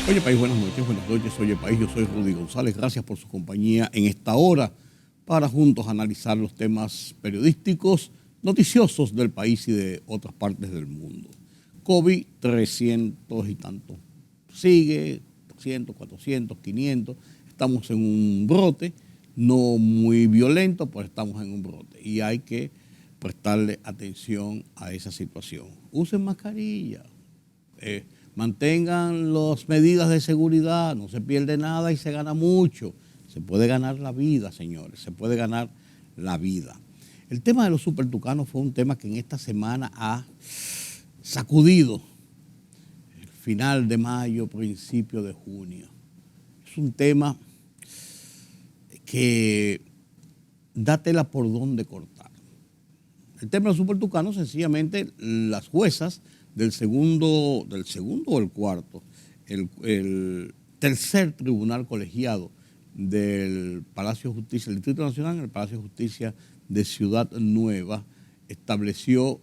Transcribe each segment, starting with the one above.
Oye País, buenas noches, Oye País, yo soy Rudy González, gracias por su compañía en esta hora para juntos analizar los temas periodísticos, noticiosos del país y de otras partes del mundo. COVID, 300 y tanto, sigue, 300, 400, 500, estamos en un brote, no muy violento, pero estamos en un brote y hay que prestarle atención a esa situación. Usen mascarilla. Mantengan las medidas de seguridad, no se pierde nada y se gana mucho. Se puede ganar la vida, señores, se puede ganar la vida. El tema de los supertucanos fue un tema que en esta semana ha sacudido el final de mayo, principio de junio. Es un tema que da tela por donde cortar. El tema de los supertucanos, sencillamente, las juezas del segundo o el cuarto, el tercer tribunal colegiado del Palacio de Justicia, el Distrito Nacional, en el Palacio de Justicia de Ciudad Nueva, estableció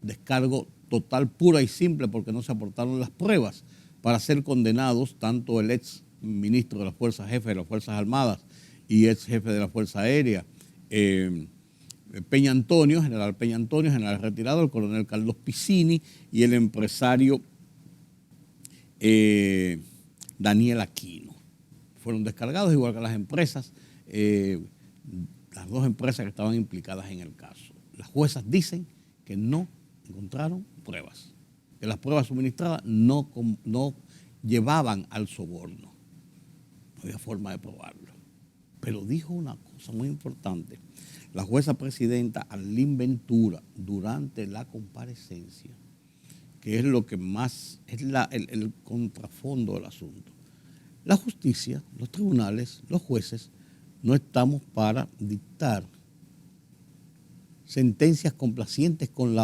descargo total, pura y simple, porque no se aportaron las pruebas para ser condenados tanto el ex ministro de las Fuerzas, jefe de las Fuerzas Armadas y ex jefe de la Fuerza Aérea, Peña Antonio, general Peña Antonio, general retirado, el coronel Carlos Piccini y el empresario Daniel Aquino. Fueron descargados, igual que las empresas, las dos empresas que estaban implicadas en el caso. Las juezas dicen que no encontraron pruebas, que las pruebas suministradas no llevaban al soborno. No había forma de probarlo. Pero dijo una cosa muy importante. La jueza presidenta Arlene Ventura, durante la comparecencia, que es lo que más es el contrafondo del asunto. La justicia, los tribunales, los jueces, no estamos para dictar sentencias complacientes con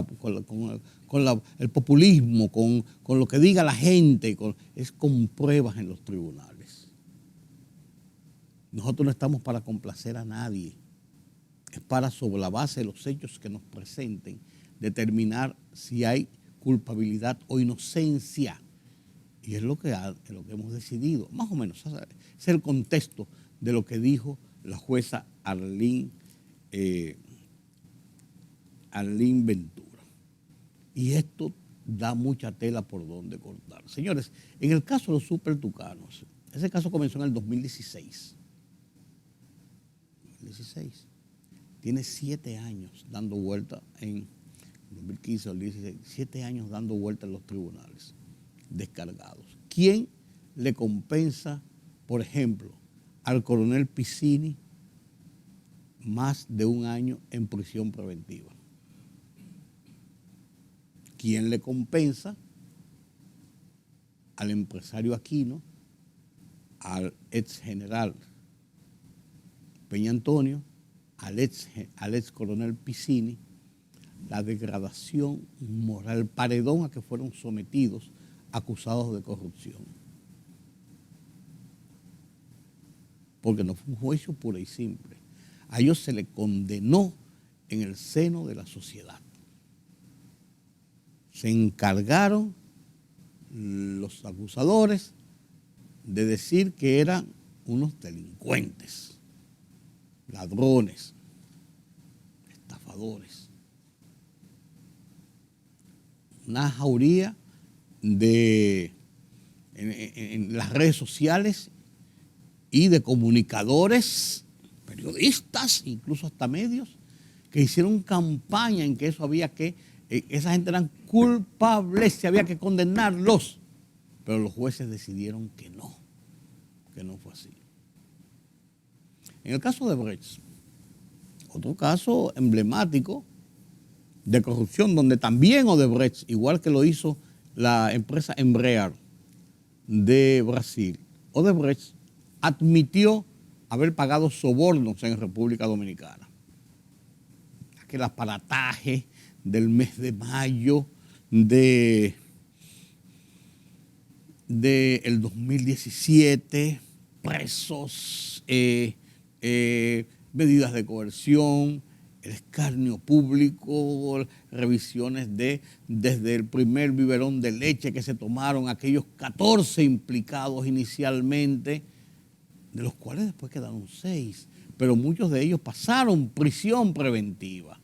el populismo, con lo que diga la gente, es con pruebas en los tribunales. Nosotros no estamos para complacer a nadie. Es para, sobre la base de los hechos que nos presenten, determinar si hay culpabilidad o inocencia. Y es lo que hemos decidido, más o menos. Es el contexto de lo que dijo la jueza Arlene Ventura. Y esto da mucha tela por donde cortar. Señores, en el caso de los supertucanos, ese caso comenzó en el 2016. Tiene 7 años dando vuelta en 2015 o 2016, 7 años dando vuelta en los tribunales, descargados. ¿Quién le compensa, por ejemplo, al coronel Piccini más de 1 año en prisión preventiva? ¿Quién le compensa al empresario Aquino, al ex general Peña Antonio, al ex coronel Piccini, la degradación moral, el paredón a que fueron sometidos acusados de corrupción? Porque no fue un juicio puro y simple. A ellos se les condenó en el seno de la sociedad. Se encargaron los acusadores de decir que eran unos delincuentes, ladrones, estafadores. Una jauría en las redes sociales y de comunicadores, periodistas, incluso hasta medios, que hicieron campaña en que eso había que, esa gente eran culpables, había que condenarlos. Pero los jueces decidieron que no fue así. En el caso de Brecht, otro caso emblemático de corrupción, donde también Odebrecht, igual que lo hizo la empresa Embraer de Brasil, Odebrecht admitió haber pagado sobornos en República Dominicana. Aquel aparataje del mes de mayo del 2017, presos, medidas de coerción, el escarnio público, revisiones desde el primer biberón de leche que se tomaron aquellos 14 implicados inicialmente, de los cuales después quedaron 6, pero muchos de ellos pasaron prisión preventiva.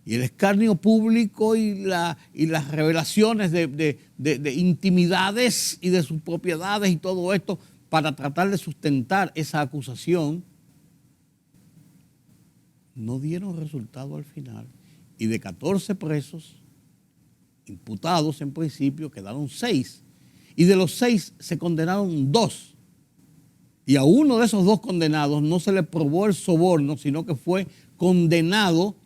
Y el escarnio público y las revelaciones de intimidades y de sus propiedades y todo esto para tratar de sustentar esa acusación, no dieron resultado al final. Y de 14 presos, imputados en principio, quedaron 6. Y de los 6 se condenaron 2. Y a uno de esos 2 condenados no se le probó el soborno, sino que fue condenado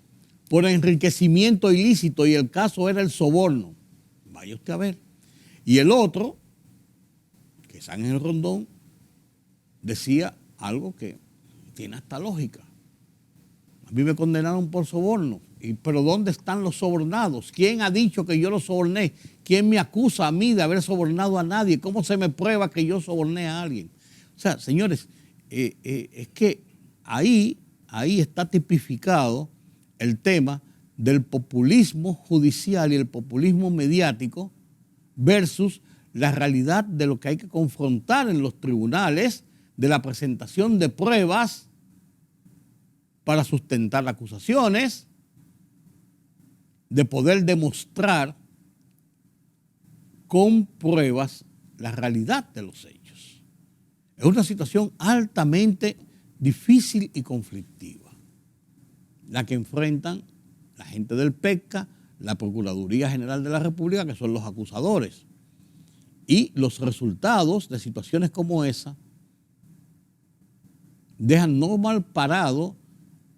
por enriquecimiento ilícito y el caso era el soborno. Vaya usted a ver. Y el otro, que es Ángel Rondón, decía algo que tiene hasta lógica. A mí me condenaron por soborno, pero ¿dónde están los sobornados? ¿Quién ha dicho que yo los soborné? ¿Quién me acusa a mí de haber sobornado a nadie? ¿Cómo se me prueba que yo soborné a alguien? O sea, señores, es que ahí está tipificado el tema del populismo judicial y el populismo mediático versus la realidad de lo que hay que confrontar en los tribunales, de la presentación de pruebas para sustentar acusaciones, de poder demostrar con pruebas la realidad de los hechos. Es una situación altamente difícil y conflictiva, la que enfrentan la gente del PECA, la Procuraduría General de la República, que son los acusadores. Y los resultados de situaciones como esa dejan no mal parado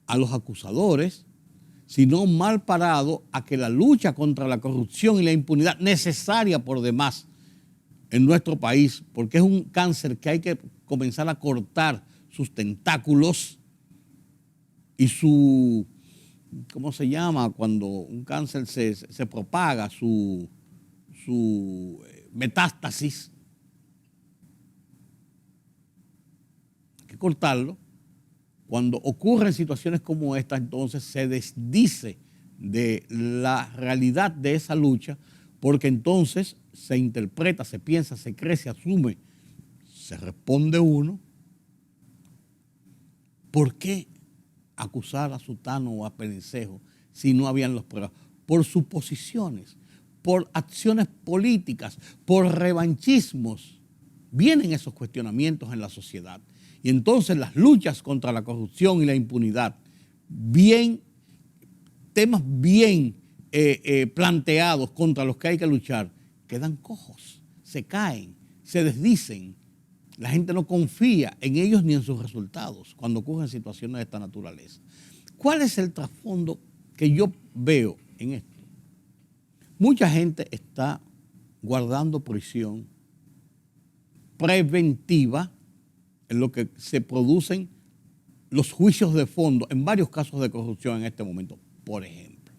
a los acusadores, sino mal parado a que la lucha contra la corrupción y la impunidad, necesaria por demás en nuestro país, porque es un cáncer que hay que comenzar a cortar sus tentáculos y su, ¿cómo se llama? Cuando un cáncer se propaga, su metástasis. Hay que cortarlo. Cuando ocurren situaciones como esta, entonces se desdice de la realidad de esa lucha, porque entonces se interpreta, se piensa, se cree, se asume, se responde uno. ¿Por qué acusar a Sutano o a Perencejo si no habían las pruebas? Por suposiciones, por acciones políticas, por revanchismos. Vienen esos cuestionamientos en la sociedad. Y entonces las luchas contra la corrupción y la impunidad, temas bien planteados contra los que hay que luchar, quedan cojos, se caen, se desdicen. La gente no confía en ellos ni en sus resultados cuando ocurren situaciones de esta naturaleza. ¿Cuál es el trasfondo que yo veo en esto? Mucha gente está guardando prisión preventiva en lo que se producen los juicios de fondo en varios casos de corrupción en este momento. Por ejemplo,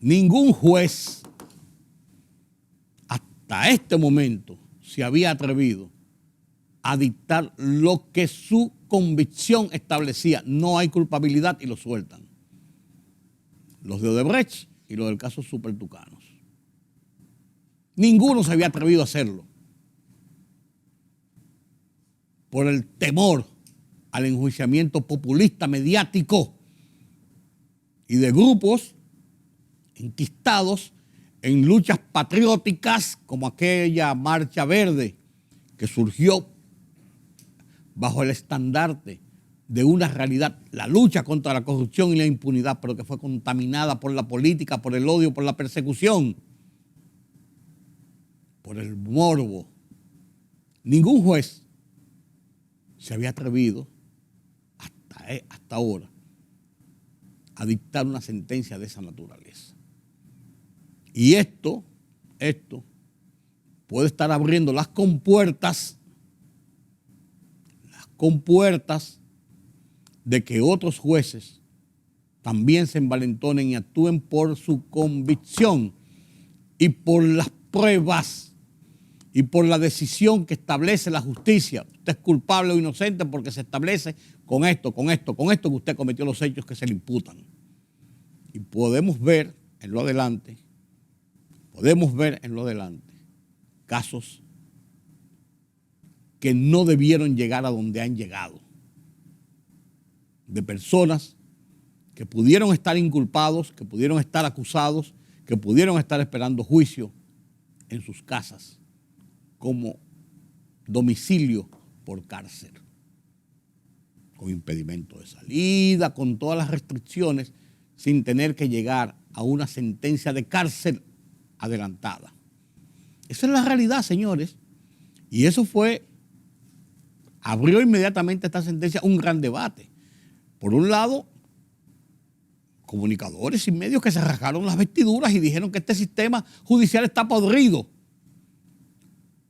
ningún juez hasta este momento se había atrevido a dictar lo que su convicción establecía. No hay culpabilidad y lo sueltan. Los de Odebrecht y los del caso Supertucanos. Ninguno se había atrevido a hacerlo por el temor al enjuiciamiento populista mediático y de grupos enquistados en luchas patrióticas como aquella Marcha Verde que surgió bajo el estandarte de una realidad, la lucha contra la corrupción y la impunidad, pero que fue contaminada por la política, por el odio, por la persecución, por el morbo. Ningún juez se había atrevido hasta ahora a dictar una sentencia de esa naturaleza. Y esto puede estar abriendo las compuertas de que otros jueces también se envalentonen y actúen por su convicción y por las pruebas y por la decisión que establece la justicia, usted es culpable o inocente porque se establece con esto que usted cometió los hechos que se le imputan. Y podemos ver en lo adelante casos que no debieron llegar a donde han llegado, de personas que pudieron estar inculpados, que pudieron estar acusados, que pudieron estar esperando juicio en sus casas como domicilio por cárcel, con impedimento de salida, con todas las restricciones, sin tener que llegar a una sentencia de cárcel adelantada. Esa es la realidad, señores. Y eso abrió inmediatamente esta sentencia un gran debate. Por un lado, comunicadores y medios que se rasgaron las vestiduras y dijeron que este sistema judicial está podrido,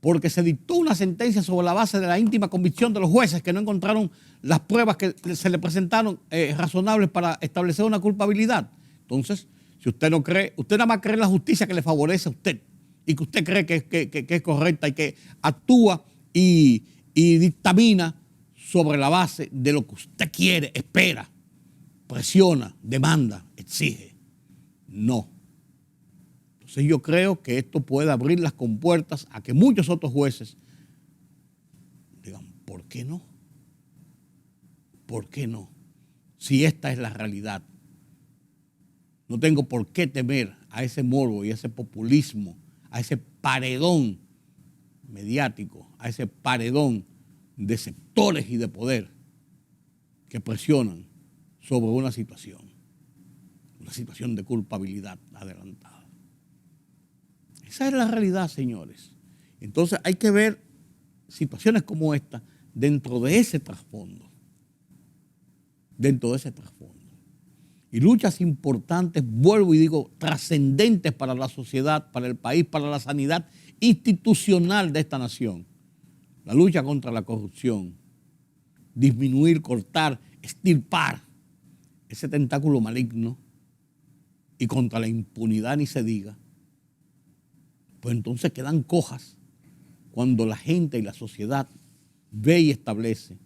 porque se dictó una sentencia sobre la base de la íntima convicción de los jueces que no encontraron las pruebas que se le presentaron razonables para establecer una culpabilidad. Entonces, si usted no cree, usted nada más cree en la justicia que le favorece a usted y que usted cree que es correcta y que actúa y dictamina sobre la base de lo que usted quiere, espera, presiona, demanda, exige. No. Entonces yo creo que esto puede abrir las compuertas a que muchos otros jueces digan, ¿por qué no? ¿Por qué no? Si esta es la realidad. No tengo por qué temer a ese morbo y a ese populismo, a ese paredón mediático, a ese paredón de sectores y de poder que presionan sobre una situación de culpabilidad adelantada. Esa es la realidad, señores. Entonces hay que ver situaciones como esta dentro de ese trasfondo. Y luchas importantes, vuelvo y digo, trascendentes para la sociedad, para el país, para la sanidad institucional de esta nación. La lucha contra la corrupción, disminuir, cortar, extirpar ese tentáculo maligno y contra la impunidad ni se diga. Pues entonces quedan cojas cuando la gente y la sociedad ve y establece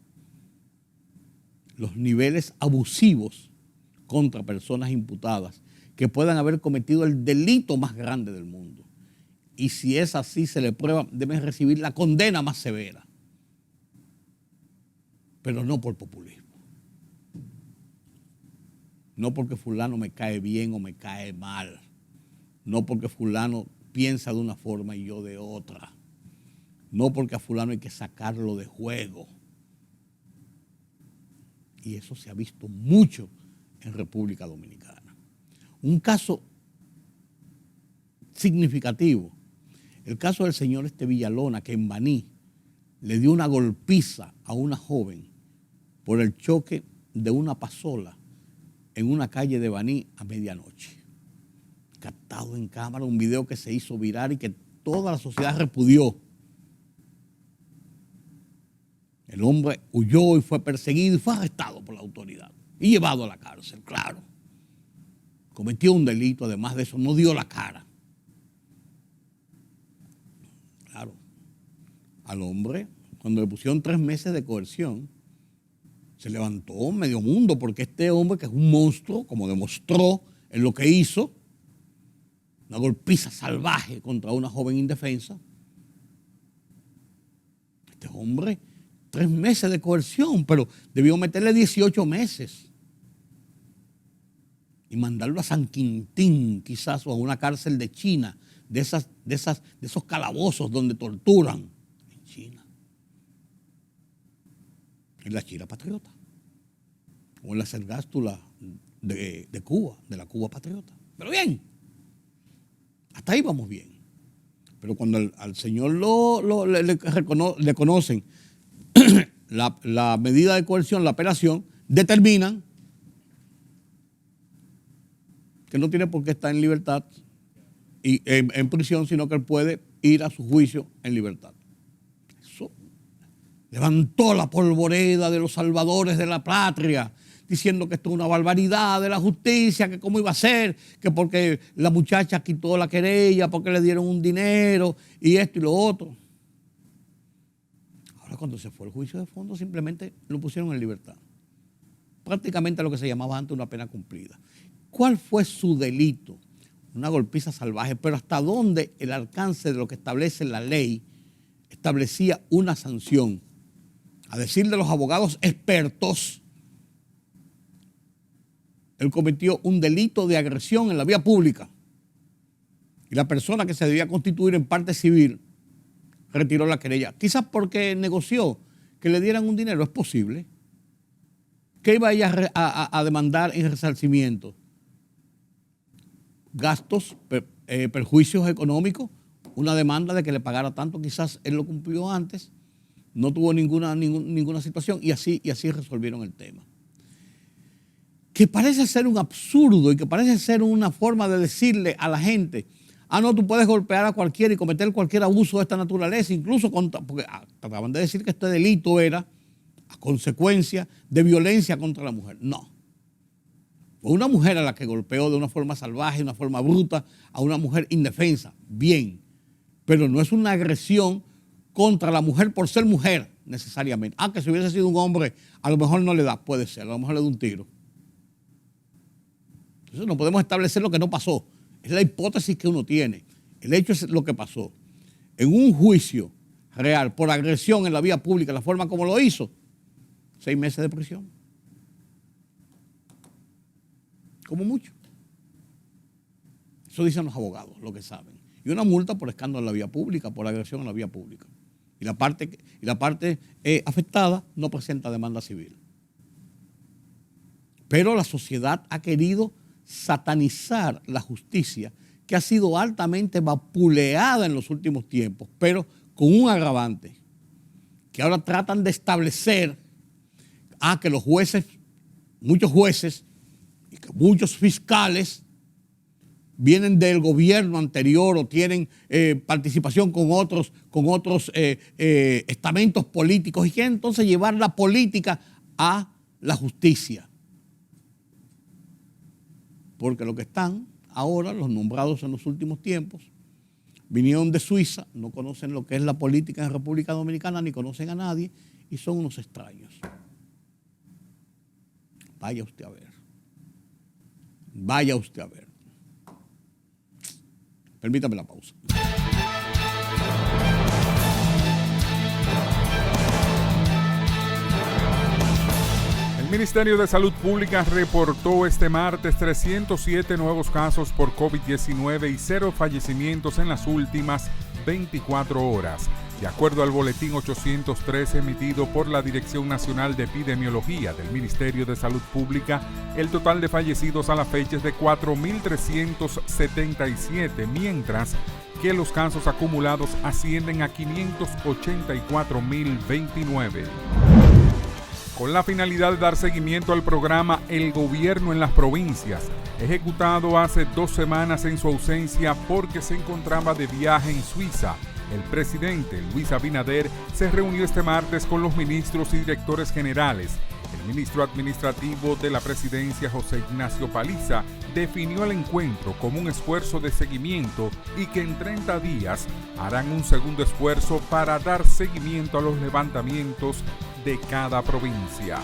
los niveles abusivos contra personas imputadas que puedan haber cometido el delito más grande del mundo. Y si es así, se le prueba, deben recibir la condena más severa. Pero no por populismo. No porque fulano me cae bien o me cae mal. No porque fulano piensa de una forma y yo de otra. No porque a fulano hay que sacarlo de juego. Y eso se ha visto mucho en República Dominicana. Un caso significativo, el caso del señor Villalona, que en Baní le dio una golpiza a una joven por el choque de una pasola en una calle de Baní a medianoche. Captado en cámara, un video que se hizo viral y que toda la sociedad repudió. El hombre huyó y fue perseguido y fue arrestado por la autoridad y llevado a la cárcel, claro. Cometió un delito, además de eso, no dio la cara. Claro, al hombre, cuando le pusieron 3 meses de coerción, se levantó medio mundo, porque este hombre, que es un monstruo, como demostró en lo que hizo, una golpiza salvaje contra una joven indefensa. Este hombre, 3 meses de coerción, pero debió meterle 18 meses y mandarlo a San Quintín, quizás, o a una cárcel de China, de esos calabozos donde torturan en China. En la China Patriota, o en la Cergástula de Cuba, de la Cuba Patriota. Pero bien, hasta ahí vamos bien. Pero cuando al señor le conocen la medida de coerción, la apelación, determinan que no tiene por qué estar en libertad y en prisión, sino que él puede ir a su juicio en libertad. Eso levantó la polvoreda de los salvadores de la patria, diciendo que esto es una barbaridad de la justicia, que cómo iba a ser, que porque la muchacha quitó la querella, porque le dieron un dinero y esto y lo otro. Entonces, cuando se fue el juicio de fondo, simplemente lo pusieron en libertad. Prácticamente lo que se llamaba antes una pena cumplida. ¿Cuál fue su delito? Una golpiza salvaje, pero hasta dónde el alcance de lo que establece la ley establecía una sanción. A decir de los abogados expertos, él cometió un delito de agresión en la vía pública y la persona que se debía constituir en parte civil retiró la querella. Quizás porque negoció que le dieran un dinero, es posible. ¿Qué iba ella a demandar en resarcimiento? Gastos, perjuicios económicos, una demanda de que le pagara tanto, quizás él lo cumplió antes, no tuvo ninguna situación y así resolvieron el tema. Que parece ser un absurdo y que parece ser una forma de decirle a la gente, no, tú puedes golpear a cualquiera y cometer cualquier abuso de esta naturaleza, incluso porque trataban de decir que este delito era a consecuencia de violencia contra la mujer. No. Fue una mujer a la que golpeó de una forma salvaje, de una forma bruta, a una mujer indefensa. Bien. Pero no es una agresión contra la mujer por ser mujer, necesariamente. Que si hubiese sido un hombre, a lo mejor no le da, puede ser, a lo mejor le da un tiro. Entonces no podemos establecer lo que no pasó. Es la hipótesis que uno tiene. El hecho es lo que pasó. En un juicio real por agresión en la vía pública, la forma como lo hizo, 6 meses de prisión. Como mucho. Eso dicen los abogados, lo que saben. Y una multa por escándalo en la vía pública, por agresión en la vía pública. Y la parte afectada no presenta demanda civil. Pero la sociedad ha querido satanizar la justicia, que ha sido altamente vapuleada en los últimos tiempos, pero con un agravante, que ahora tratan de establecer que los jueces, muchos jueces, y que muchos fiscales vienen del gobierno anterior o tienen participación con otros estamentos políticos y quieren entonces llevar la política a la justicia. Porque lo que están ahora, los nombrados en los últimos tiempos, vinieron de Suiza, no conocen lo que es la política en República Dominicana, ni conocen a nadie, y son unos extraños. Vaya usted a ver. Vaya usted a ver. Permítame la pausa. El Ministerio de Salud Pública reportó este martes 307 nuevos casos por COVID-19 y 0 fallecimientos en las últimas 24 horas. De acuerdo al boletín 813 emitido por la Dirección Nacional de Epidemiología del Ministerio de Salud Pública, el total de fallecidos a la fecha es de 4.377, mientras que los casos acumulados ascienden a 584.029. Con la finalidad de dar seguimiento al programa El Gobierno en las Provincias, ejecutado hace 2 semanas en su ausencia porque se encontraba de viaje en Suiza, el presidente Luis Abinader se reunió este martes con los ministros y directores generales. El ministro administrativo de la presidencia, José Ignacio Paliza, definió el encuentro como un esfuerzo de seguimiento y que en 30 días harán un segundo esfuerzo para dar seguimiento a los levantamientos de cada provincia.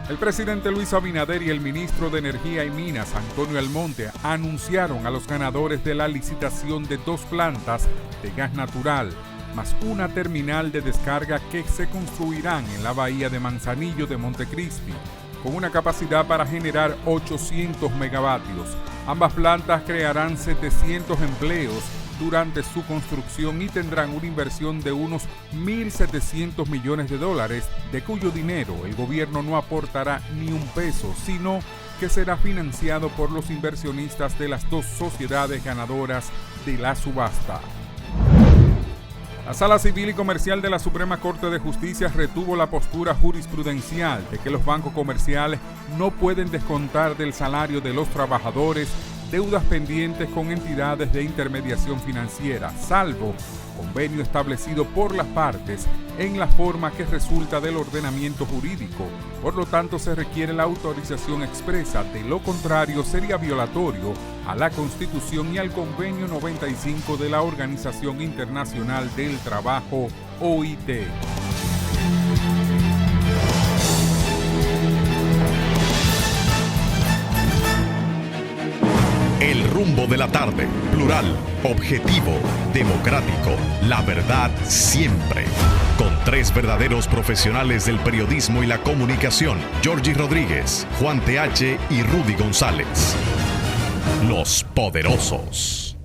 El presidente Luis Abinader y el ministro de Energía y Minas, Antonio Almonte, anunciaron a los ganadores de la licitación de 2 plantas de gas natural, más una terminal de descarga que se construirán en la bahía de Manzanillo de Montecristi, con una capacidad para generar 800 megavatios. Ambas plantas crearán 700 empleos durante su construcción y tendrán una inversión de unos 1.700 millones de dólares, de cuyo dinero el gobierno no aportará ni un peso, sino que será financiado por los inversionistas de las 2 sociedades ganadoras de la subasta. La Sala Civil y Comercial de la Suprema Corte de Justicia retuvo la postura jurisprudencial de que los bancos comerciales no pueden descontar del salario de los trabajadores deudas pendientes con entidades de intermediación financiera, salvo convenio establecido por las partes en la forma que resulta del ordenamiento jurídico. Por lo tanto, se requiere la autorización expresa, de lo contrario sería violatorio a la Constitución y al Convenio 95 de la Organización Internacional del Trabajo, OIT. El rumbo de la tarde, plural, objetivo, democrático, la verdad siempre. Con tres verdaderos profesionales del periodismo y la comunicación, Georgie Rodríguez, Juan TH y Rudy González. Los Poderosos.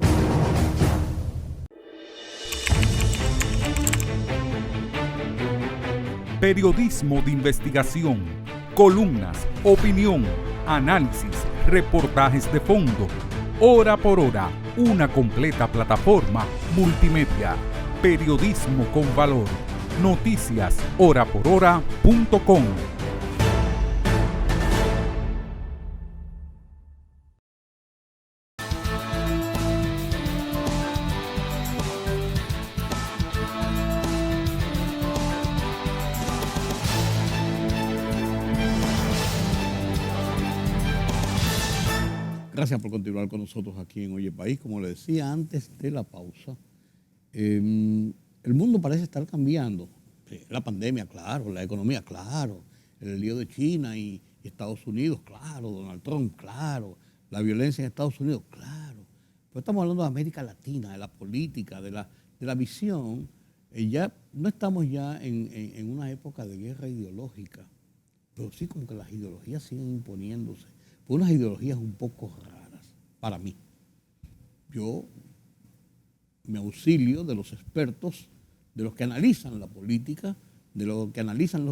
Periodismo de investigación, columnas, opinión, análisis, reportajes de fondo. Hora por hora, una completa plataforma multimedia. Periodismo con valor. Noticias horaporhora.com. Gracias por continuar con nosotros aquí en Oye País. Como le decía antes de la pausa, el mundo parece estar cambiando. La pandemia, claro, la economía, claro, el lío de China y Estados Unidos, claro, Donald Trump, claro, la violencia en Estados Unidos, claro. Pero estamos hablando de América Latina, de la política, de la visión. Ya no estamos ya en una época de guerra ideológica, pero sí como que las ideologías siguen imponiéndose. Unas ideologías un poco raras para mí. Yo me auxilio de los expertos, de los que analizan la política, de los que analizan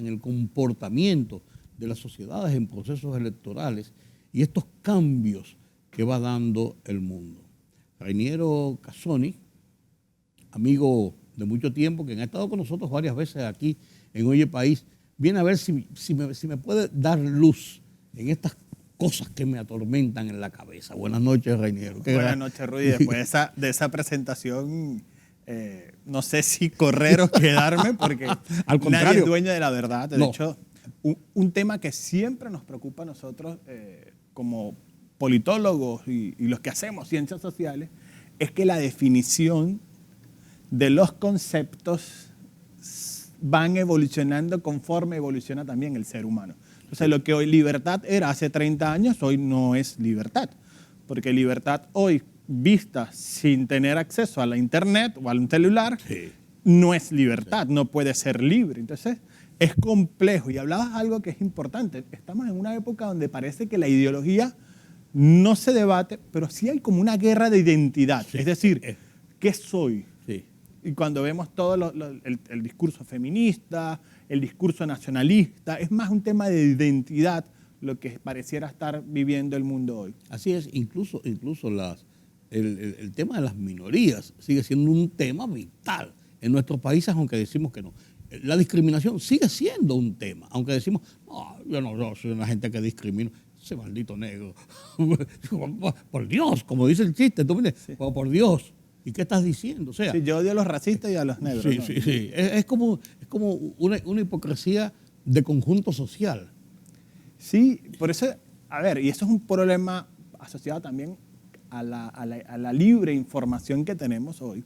el comportamiento de las sociedades en procesos electorales y estos cambios que va dando el mundo. Rainiero Casoni, amigo de mucho tiempo, que ha estado con nosotros varias veces aquí en Oye País, viene a ver si me puede dar luz en estas cosas que me atormentan en la cabeza. Buenas noches, Rainiero. Buenas noches, Rudy. Después de esa presentación, no sé si correr o quedarme, porque al contrario, nadie es dueño de la verdad. De no. hecho, un tema que siempre nos preocupa a nosotros como politólogos y los que hacemos ciencias sociales es que la definición de los conceptos van evolucionando conforme evoluciona también el ser humano. Entonces, lo que hoy libertad era hace 30 años, hoy no es libertad. Porque libertad hoy, vista sin tener acceso a la internet o a un celular, sí, no es libertad, sí, no puede ser libre. Entonces, es complejo. Y hablabas algo que es importante. Estamos en una época donde parece que la ideología no se debate, pero sí hay como una guerra de identidad. Sí. Es decir, ¿qué soy? Sí. Y cuando vemos todo el discurso feminista, el discurso nacionalista, es más un tema de identidad lo que pareciera estar viviendo el mundo hoy. Así es, incluso el tema de las minorías sigue siendo un tema vital en nuestros países, aunque decimos que no. La discriminación sigue siendo un tema, aunque decimos, no, yo no soy una gente que discrimino. Ese maldito negro. Por Dios, como dice el chiste, tú me dices, sí, por Dios. ¿Y qué estás diciendo? O sea, sí, yo odio a los racistas y a los negros. Sí, ¿no? sí. Es como una hipocresía de conjunto social. Sí, por eso, a ver, y eso es un problema asociado también a la libre información que tenemos hoy,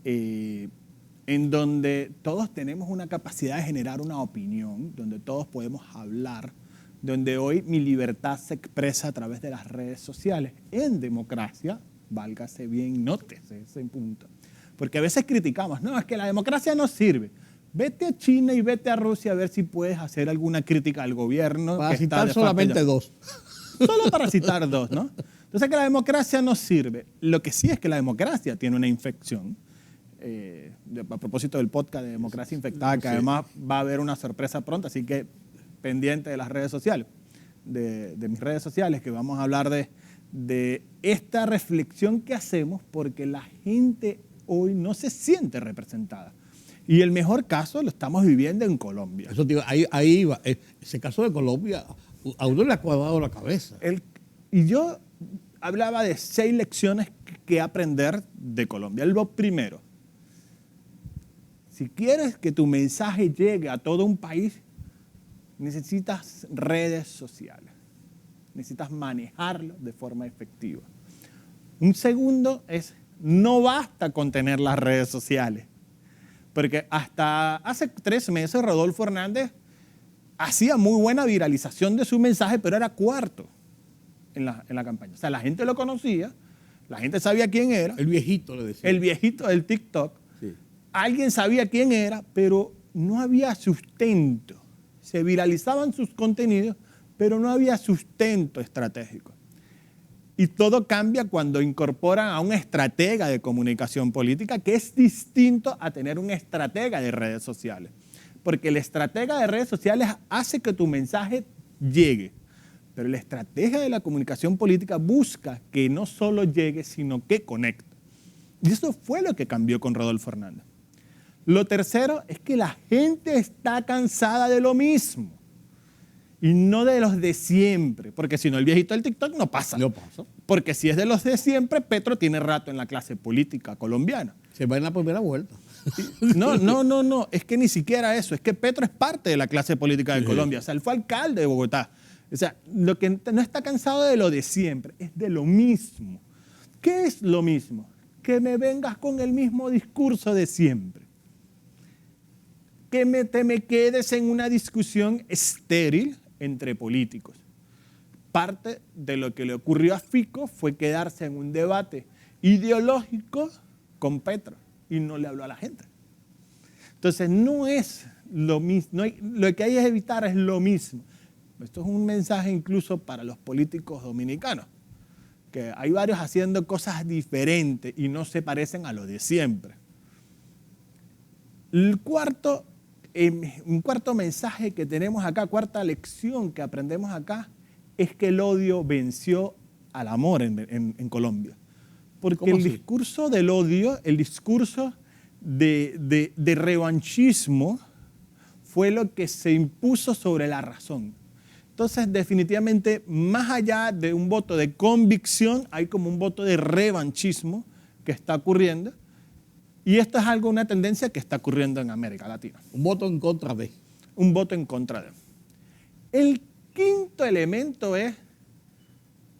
en donde todos tenemos una capacidad de generar una opinión, donde todos podemos hablar, donde hoy mi libertad se expresa a través de las redes sociales. En democracia, válgase bien, nótese ese punto. Porque a veces criticamos, no, es que la democracia no sirve. Vete a China y vete a Rusia a ver si puedes hacer alguna crítica al gobierno. Para citar solamente dos. Solo para citar dos, ¿no? Entonces, que la democracia no sirve. Lo que sí es que la democracia tiene una infección. A propósito del podcast de Democracia Infectada, que además va a haber una sorpresa pronto, así que pendiente de las redes sociales, de mis redes sociales, que vamos a hablar de esta reflexión que hacemos porque la gente hoy no se siente representada. Y el mejor caso lo estamos viviendo en Colombia. Eso, tío, ahí iba. Ese caso de Colombia, a uno le ha cuadrado la cabeza. Y yo hablaba de 6 lecciones que aprender de Colombia. Lo primero, si quieres que tu mensaje llegue a todo un país, necesitas redes sociales. Necesitas manejarlo de forma efectiva. Un segundo es, no basta con tener las redes sociales. Porque hasta hace 3 meses Rodolfo Hernández hacía muy buena viralización de su mensaje, pero era cuarto en la campaña. O sea, la gente lo conocía, la gente sabía quién era. El viejito, le decía. El viejito del TikTok. Sí. Alguien sabía quién era, pero no había sustento. Se viralizaban sus contenidos, pero no había sustento estratégico. Y todo cambia cuando incorporan a un estratega de comunicación política, que es distinto a tener un estratega de redes sociales. Porque el estratega de redes sociales hace que tu mensaje llegue. Pero el estratega de la comunicación política busca que no solo llegue, sino que conecte. Y eso fue lo que cambió con Rodolfo Hernández. Lo tercero es que la gente está cansada de lo mismo. Y no de los de siempre, porque si no el viejito del TikTok no pasa. No pasa. Porque si es de los de siempre, Petro tiene rato en la clase política colombiana. Se va en la primera vuelta. No, es que ni siquiera eso, es que Petro es parte de la clase política de Colombia, o sea, él fue alcalde de Bogotá. O sea, lo que no está cansado de lo de siempre, es de lo mismo. ¿Qué es lo mismo? Que me vengas con el mismo discurso de siempre. Que te me quedes en una discusión estéril entre políticos. Parte de lo que le ocurrió a Fico fue quedarse en un debate ideológico con Petro y no le habló a la gente. Entonces no es lo mismo, lo que hay que evitar es lo mismo. Esto es un mensaje incluso para los políticos dominicanos, que hay varios haciendo cosas diferentes y no se parecen a lo de siempre. Un cuarto mensaje que tenemos acá, cuarta lección que aprendemos acá, es que el odio venció al amor en Colombia. Porque el discurso del odio, el discurso de revanchismo fue lo que se impuso sobre la razón. Entonces, definitivamente, más allá de un voto de convicción, hay como un voto de revanchismo que está ocurriendo. Y esto es una tendencia que está ocurriendo en América Latina. Un voto en contra de. Un voto en contra de. El quinto elemento es,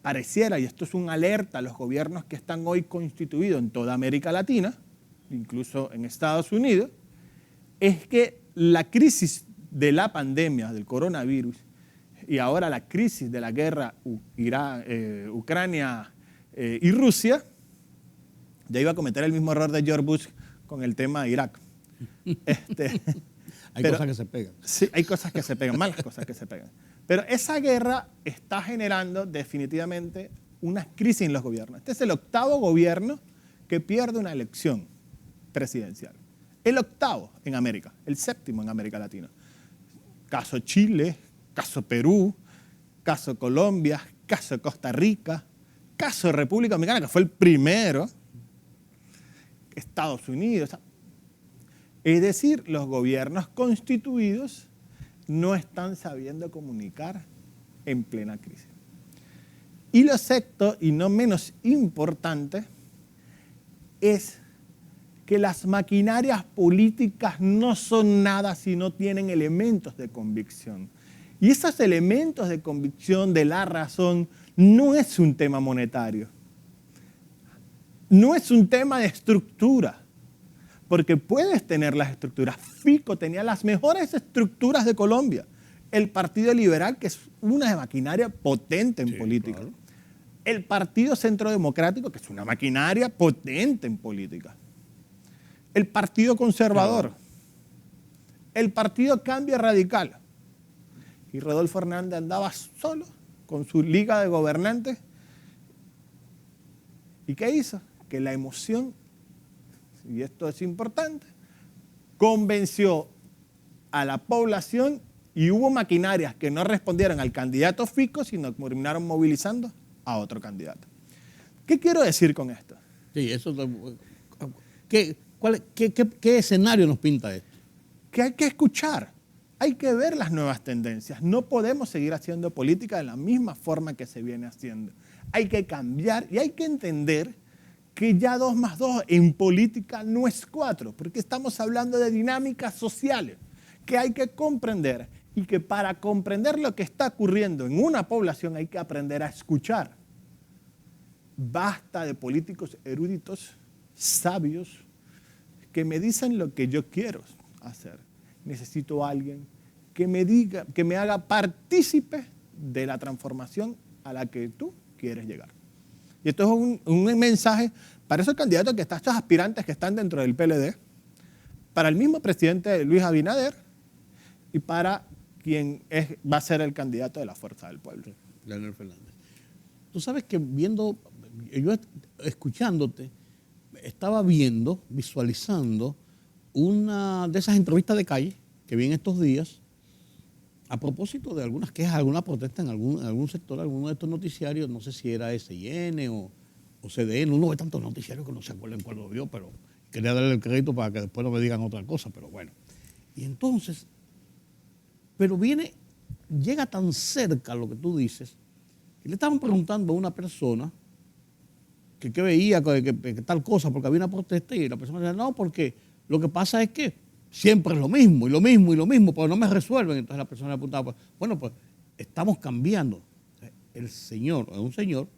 pareciera, y esto es una alerta a los gobiernos que están hoy constituidos en toda América Latina, incluso en Estados Unidos, es que la crisis de la pandemia, del coronavirus, y ahora la crisis de la guerra Ucrania y Rusia, ya iba a cometer el mismo error de George Bush con el tema de Irak. Hay cosas que se pegan. Sí, hay cosas que se pegan, malas cosas que se pegan. Pero esa guerra está generando definitivamente una crisis en los gobiernos. Este es el 8º gobierno que pierde una elección presidencial. El 8º en América, el 7º en América Latina. Caso Chile, caso Perú, caso Colombia, caso Costa Rica, caso República Dominicana, que fue el primero, Estados Unidos. Es decir, los gobiernos constituidos no están sabiendo comunicar en plena crisis. Y lo sexto, y no menos importante, es que las maquinarias políticas no son nada si no tienen elementos de convicción. Y esos elementos de convicción de la razón no es un tema monetario, no es un tema de estructura, porque puedes tener las estructuras. Fico tenía las mejores estructuras de Colombia. El Partido Liberal, que es una maquinaria potente en política. Claro. El Partido Centro Democrático, que es una maquinaria potente en política. El Partido Conservador. Claro. El Partido Cambio Radical. Y Rodolfo Hernández andaba solo con su liga de gobernantes. ¿Y qué hizo? Que la emoción, y esto es importante, convenció a la población y hubo maquinarias que no respondieron al candidato Fico, sino que terminaron movilizando a otro candidato. ¿Qué quiero decir con esto? Sí, eso. ¿Qué escenario nos pinta esto? Que hay que escuchar. Hay que ver las nuevas tendencias. No podemos seguir haciendo política de la misma forma que se viene haciendo. Hay que cambiar y hay que entender que ya 2 más 2 en política no es 4, porque estamos hablando de dinámicas sociales que hay que comprender y que para comprender lo que está ocurriendo en una población hay que aprender a escuchar. Basta de políticos eruditos, sabios, que me dicen lo que yo quiero hacer. Necesito a alguien que me diga, que me haga partícipe de la transformación a la que tú quieres llegar. Y esto es un mensaje para esos candidatos que están, estos aspirantes que están dentro del PLD, para el mismo presidente Luis Abinader y para quien va a ser el candidato de la Fuerza del Pueblo. Leonel Fernández. Tú sabes que yo escuchándote, estaba visualizando una de esas entrevistas de calle que vi en estos días a propósito de algunas quejas, alguna protesta en algún sector, alguno de estos noticiarios, no sé si era SIN o CDN, uno ve tantos noticiarios que no se acuerdan cuál lo vio, pero quería darle el crédito para que después no me digan otra cosa, pero bueno. Y entonces, pero llega tan cerca lo que tú dices, que le estaban preguntando a una persona que veía que tal cosa, porque había una protesta, y la persona decía, no, porque lo que pasa es que siempre es lo mismo, y lo mismo, y lo mismo, pero no me resuelven. Entonces la persona le apuntaba, bueno, pues estamos cambiando. El señor, un señor,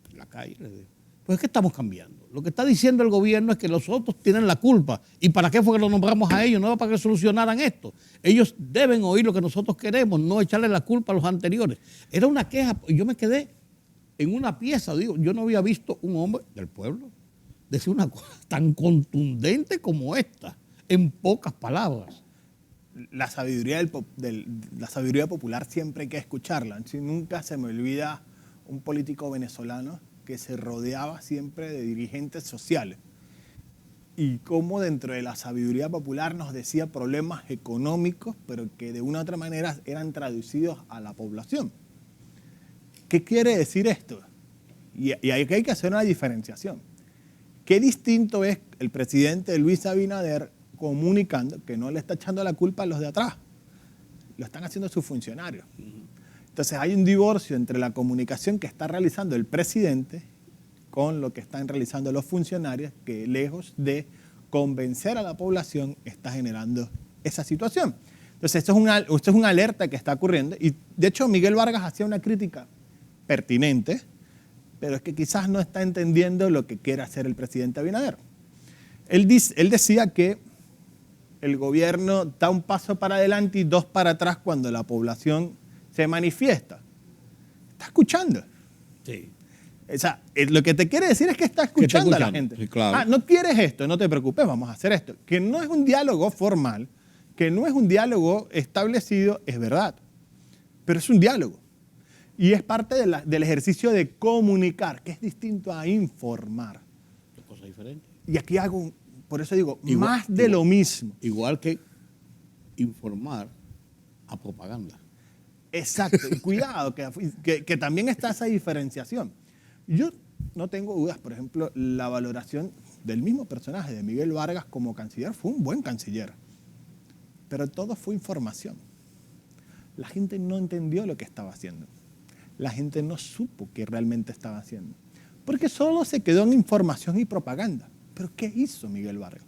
en la calle, le dijo, pues es que estamos cambiando. Lo que está diciendo el gobierno es que los otros tienen la culpa. ¿Y para qué fue que lo nombramos a ellos? No era para que solucionaran esto. Ellos deben oír lo que nosotros queremos, no echarle la culpa a los anteriores. Era una queja, y yo me quedé en una pieza, digo, yo no había visto un hombre del pueblo decir una cosa tan contundente como esta, en pocas palabras. La sabiduría, la sabiduría popular siempre hay que escucharla. Nunca se me olvida un político venezolano que se rodeaba siempre de dirigentes sociales y cómo dentro de la sabiduría popular nos decía problemas económicos, pero que de una u otra manera eran traducidos a la población. ¿Qué quiere decir esto? Y aquí hay que hacer una diferenciación. Qué distinto es el presidente Luis Abinader comunicando que no le está echando la culpa a los de atrás, lo están haciendo sus funcionarios. Entonces hay un divorcio entre la comunicación que está realizando el presidente con lo que están realizando los funcionarios, que lejos de convencer a la población está generando esa situación. Entonces esto es una alerta que está ocurriendo, y de hecho Miguel Vargas hacía una crítica pertinente, pero es que quizás no está entendiendo lo que quiere hacer el presidente Abinader. Él decía que el gobierno da un paso para adelante y 2 para atrás cuando la población se manifiesta. ¿Está escuchando? Sí. O sea, lo que te quiere decir es que está escuchando a la gente. Sí, claro. No quieres esto, no te preocupes, vamos a hacer esto. Que no es un diálogo formal, que no es un diálogo establecido, es verdad, pero es un diálogo. Y es parte del ejercicio de comunicar, que es distinto a informar. Dos cosas diferentes. Y aquí por eso digo, más de lo mismo. Igual que informar a propaganda. Exacto, y cuidado, que también está esa diferenciación. Yo no tengo dudas, por ejemplo, la valoración del mismo personaje, de Miguel Vargas como canciller, fue un buen canciller, pero todo fue información. La gente no entendió lo que estaba haciendo. La gente no supo qué realmente estaba haciendo, porque solo se quedó en información y propaganda. ¿Pero qué hizo Miguel Vargas?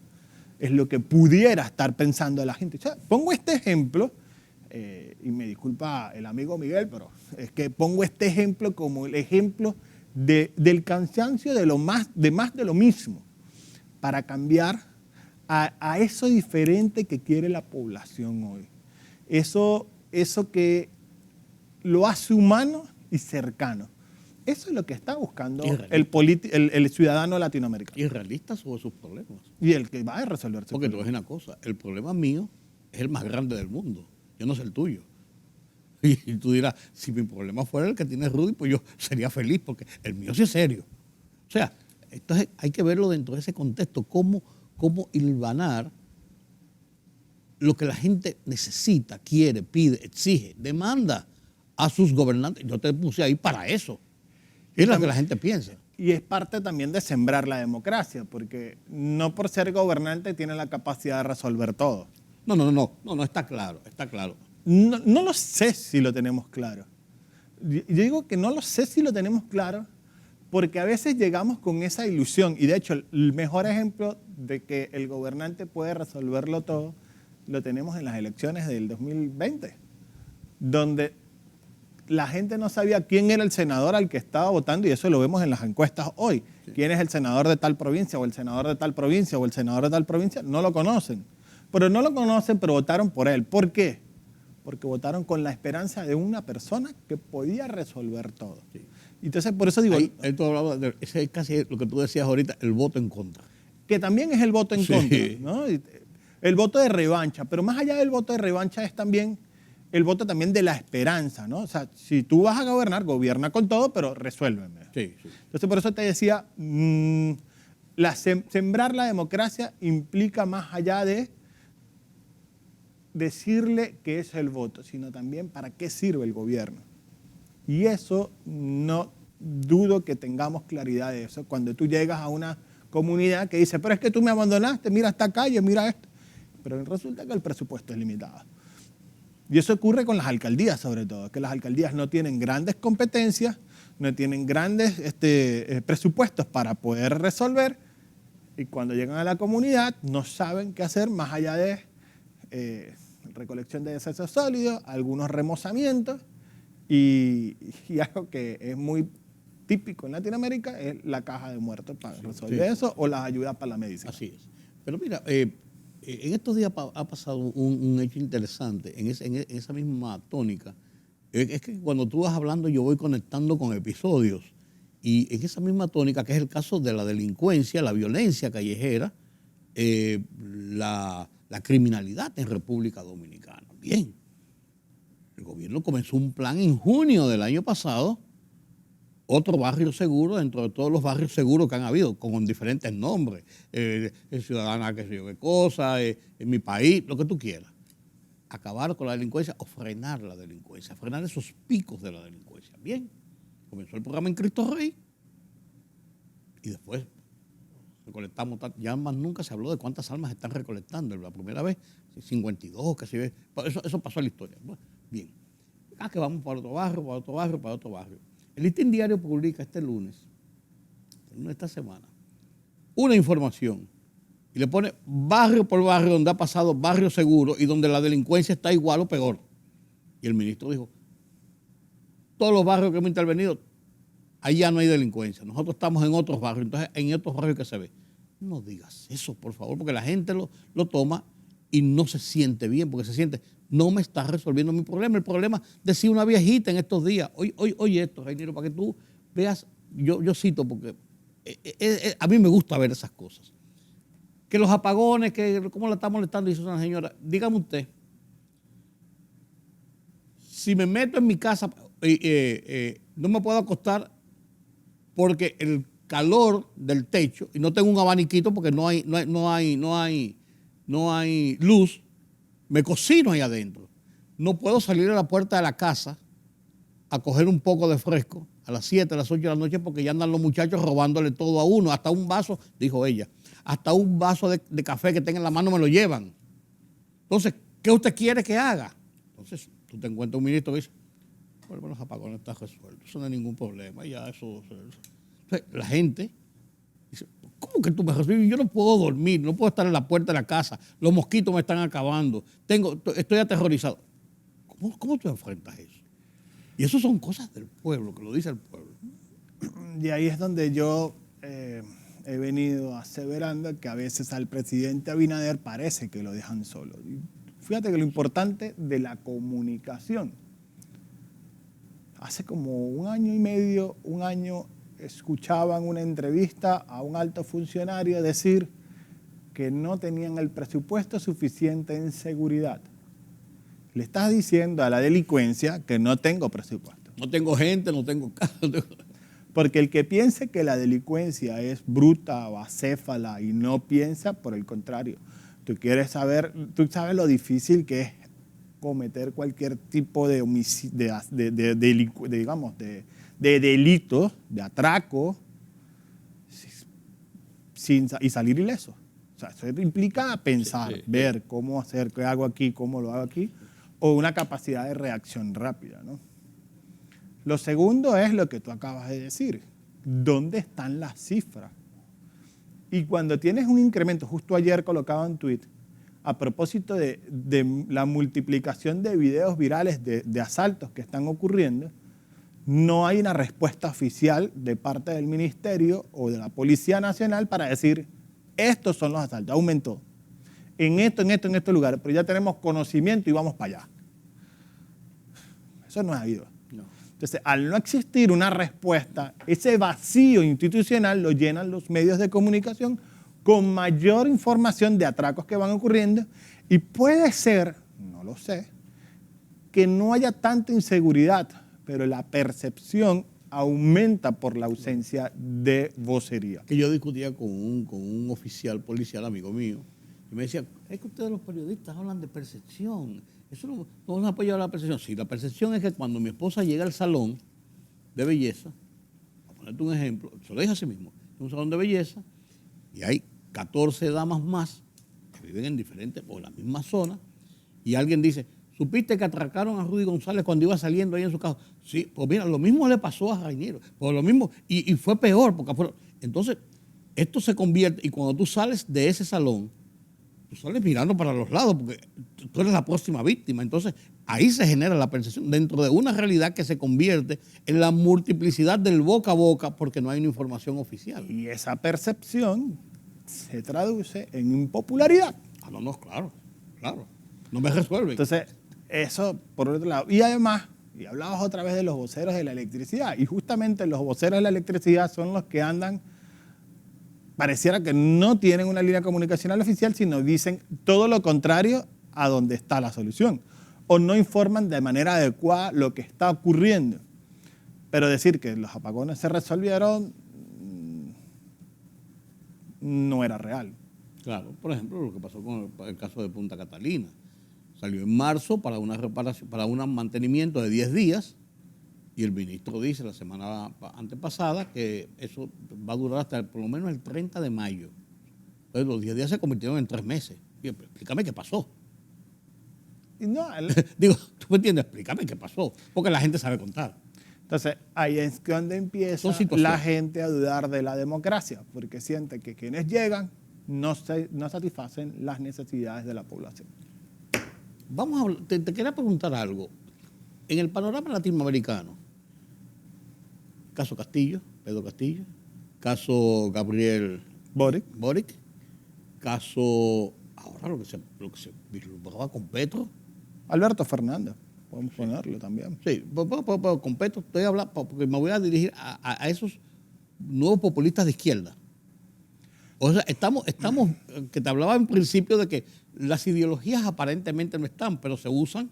Es lo que pudiera estar pensando la gente. O sea, pongo este ejemplo, y me disculpa el amigo Miguel, pero es que pongo este ejemplo como el ejemplo del cansancio de más de lo mismo, para cambiar a eso diferente que quiere la población hoy. Eso que lo hace humano y cercano. Eso es lo que está buscando el ciudadano latinoamericano. Y realista sobre sus problemas. Y el que va a resolver sus Porque te problemas. voy a decir una cosa, el problema mío es el más grande del mundo. Yo no sé el tuyo. Y tú dirás, si mi problema fuera el que tiene Rudy, pues yo sería feliz, porque el mío sí es serio. O sea, entonces hay que verlo dentro de ese contexto, cómo hilvanar lo que la gente necesita, quiere, pide, exige, demanda a sus gobernantes. Yo te puse ahí para eso. Es lo que la gente piensa. Y es parte también de sembrar la democracia, porque no por ser gobernante tiene la capacidad de resolver todo. No, está claro, está claro. No lo sé si lo tenemos claro. Yo digo que no lo sé si lo tenemos claro porque a veces llegamos con esa ilusión. Y de hecho, el mejor ejemplo de que el gobernante puede resolverlo todo lo tenemos en las elecciones del 2020, donde la gente no sabía quién era el senador al que estaba votando, y eso lo vemos en las encuestas hoy. Sí. ¿Quién es el senador de tal provincia, o el senador de tal provincia, o el senador de tal provincia? No lo conocen. Pero votaron por él. ¿Por qué? Porque votaron con la esperanza de una persona que podía resolver todo. Sí. Entonces, por eso digo... Ese es casi lo que tú decías ahorita, el voto en contra. Que también es el voto en contra, ¿no? El voto de revancha. Pero más allá del voto de revancha es también el voto también de la esperanza, ¿no? O sea, si tú vas a gobernar, gobierna con todo, pero resuélveme. Sí. Entonces, por eso te decía, sembrar la democracia implica más allá de decirle qué es el voto, sino también para qué sirve el gobierno. Y eso no dudo que tengamos claridad de eso. Cuando tú llegas a una comunidad que dice, pero es que tú me abandonaste, mira esta calle, mira esto. Pero resulta que el presupuesto es limitado. Y eso ocurre con las alcaldías sobre todo, que las alcaldías no tienen grandes competencias, no tienen grandes presupuestos para poder resolver, y cuando llegan a la comunidad no saben qué hacer más allá de recolección de desechos sólidos, algunos remozamientos, y algo que es muy típico en Latinoamérica es la caja de muertos para resolver eso, o las ayudas para la medicina. Así es. Pero mira, en estos días ha pasado un hecho interesante, en esa misma tónica. Es que cuando tú vas hablando yo voy conectando con episodios, y en esa misma tónica, que es el caso de la delincuencia, la violencia callejera, la criminalidad en República Dominicana. Bien, el gobierno comenzó un plan en junio del año pasado, otro barrio seguro dentro de todos los barrios seguros que han habido, con diferentes nombres, Ciudadana, qué sé yo qué cosa, en mi país, lo que tú quieras. Acabar con la delincuencia o frenar la delincuencia, frenar esos picos de la delincuencia. Bien, comenzó el programa en Cristo Rey y después recolectamos, ya más nunca se habló de cuántas almas están recolectando. La primera vez, 52, que se ve, eso pasó a la historia. Bueno, bien, que vamos para otro barrio, para otro barrio, para otro barrio. El Listín Diario publica este lunes de esta semana, una información y le pone barrio por barrio donde ha pasado barrio seguro y donde la delincuencia está igual o peor. Y el ministro dijo, todos los barrios que hemos intervenido, allá no hay delincuencia. Nosotros estamos en otros barrios, entonces en estos barrios que se ve. No digas eso, por favor, porque la gente lo toma y no se siente bien, porque se siente, no me está resolviendo mi problema. El problema, decía una viejita en estos días, oye esto, Reiniro, para que tú veas, yo cito, porque a mí me gusta ver esas cosas. Que los apagones, que cómo la está molestando, dice una señora, dígame usted, si me meto en mi casa, no me puedo acostar porque el calor del techo, y no tengo un abaniquito porque no hay luz, me cocino ahí adentro. No puedo salir a la puerta de la casa a coger un poco de fresco a las 7, a las 8 de la noche porque ya andan los muchachos robándole todo a uno, hasta un vaso, dijo ella, hasta un vaso de café que tenga en la mano me lo llevan. Entonces, ¿qué usted quiere que haga? Entonces, tú te encuentras un ministro que dice, bueno, los apagones están resueltos, eso no hay ningún problema, ya eso. Entonces, la gente dice, ¿cómo que tú me resuelves? Yo no puedo dormir, no puedo estar en la puerta de la casa, los mosquitos me están acabando, estoy aterrorizado. ¿Cómo tú enfrentas eso? Y eso son cosas del pueblo, que lo dice el pueblo. Y ahí es donde yo he venido aseverando que a veces al presidente Abinader parece que lo dejan solo. Y fíjate que lo importante de la comunicación. Hace como un año y medio, escuchaban una entrevista a un alto funcionario decir que no tenían el presupuesto suficiente en seguridad. Le estás diciendo a la delincuencia que no tengo presupuesto. No tengo gente, no tengo casa. Porque el que piense que la delincuencia es bruta o acéfala y no piensa, por el contrario, tú sabes lo difícil que es cometer cualquier tipo de delito, de atraco, y salir ileso. O sea, eso implica pensar, ver cómo hacer, qué hago aquí, cómo lo hago aquí, o una capacidad de reacción rápida, ¿no? Lo segundo es lo que tú acabas de decir. ¿Dónde están las cifras? Y cuando tienes un incremento, justo ayer colocaba un tweet, a propósito de la multiplicación de videos virales de asaltos que están ocurriendo, no hay una respuesta oficial de parte del Ministerio o de la Policía Nacional para decir, estos son los asaltos, aumentó. En estos lugares, pero ya tenemos conocimiento y vamos para allá. Eso no ha habido. No. Entonces, al no existir una respuesta, ese vacío institucional lo llenan los medios de comunicación con mayor información de atracos que van ocurriendo y puede ser, no lo sé, que no haya tanta inseguridad, pero la percepción aumenta por la ausencia de vocería. Que yo discutía con un oficial policial amigo mío y me decía, es que ustedes los periodistas hablan de percepción. Eso no es apoyo a la percepción. Sí, la percepción es que cuando mi esposa llega al salón de belleza, a ponerte un ejemplo, se lo dije así mismo, es un salón de belleza y hay 14 damas más que viven en diferentes, o en la misma zona, y alguien dice, ¿supiste que atracaron a Rudy González cuando iba saliendo ahí en su carro? Sí, pues mira, lo mismo le pasó a Rainiero, pues lo mismo, y fue peor, porque fue... Entonces, esto se convierte, y cuando tú sales de ese salón, tú sales mirando para los lados, porque tú eres la próxima víctima. Entonces, ahí se genera la percepción dentro de una realidad que se convierte en la multiplicidad del boca a boca, porque no hay una información oficial. Y esa percepción se traduce en impopularidad. Ah, no, claro. No me resuelven. Entonces, eso por otro lado. Y además, y hablabas otra vez de los voceros de la electricidad, y justamente los voceros de la electricidad son los que andan, pareciera que no tienen una línea comunicacional oficial, sino dicen todo lo contrario a donde está la solución. O no informan de manera adecuada lo que está ocurriendo. Pero decir que los apagones se resolvieron no era real. Claro, por ejemplo, lo que pasó con el caso de Punta Catalina. Salió en marzo para una reparación, para un mantenimiento de 10 días, y el ministro dice la semana antepasada que eso va a durar hasta por lo menos el 30 de mayo. Entonces los 10 días se convirtieron en 3 meses. Y explícame qué pasó. No, Digo, tú me entiendes, explícame qué pasó, porque la gente sabe contar. Entonces, ahí es donde empieza la gente a dudar de la democracia, porque siente que quienes llegan no satisfacen las necesidades de la población. Vamos a hablar, te quería preguntar algo. En el panorama latinoamericano, caso Castillo, Pedro Castillo, caso Gabriel Boric, caso, ahora lo que se vislumbraba con Petro. Alberto Fernández. Podemos ponerlo también. Sí, con Petro estoy hablando, porque me voy a dirigir a esos nuevos populistas de izquierda. O sea, estamos, que te hablaba en principio de que las ideologías aparentemente no están, pero se usan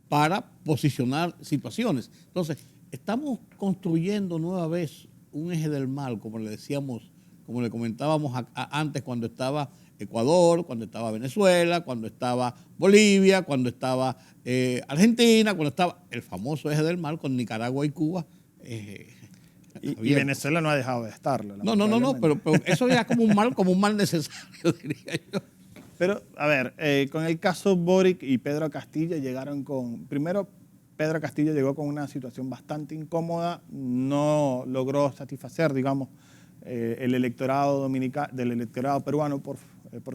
para posicionar situaciones. Entonces, estamos construyendo nueva vez un eje del mal, como le decíamos, como le comentábamos antes cuando estaba Ecuador, cuando estaba Venezuela, cuando estaba Bolivia, cuando estaba Argentina, cuando estaba el famoso eje del mal con Nicaragua y Cuba. Y Venezuela no ha dejado de estarlo. No, pero eso ya como un mal necesario, diría yo. Pero, a ver, con el caso Boric y Pedro Castillo llegaron con... Primero, Pedro Castillo llegó con una situación bastante incómoda, no logró satisfacer, digamos, el electorado del electorado peruano, por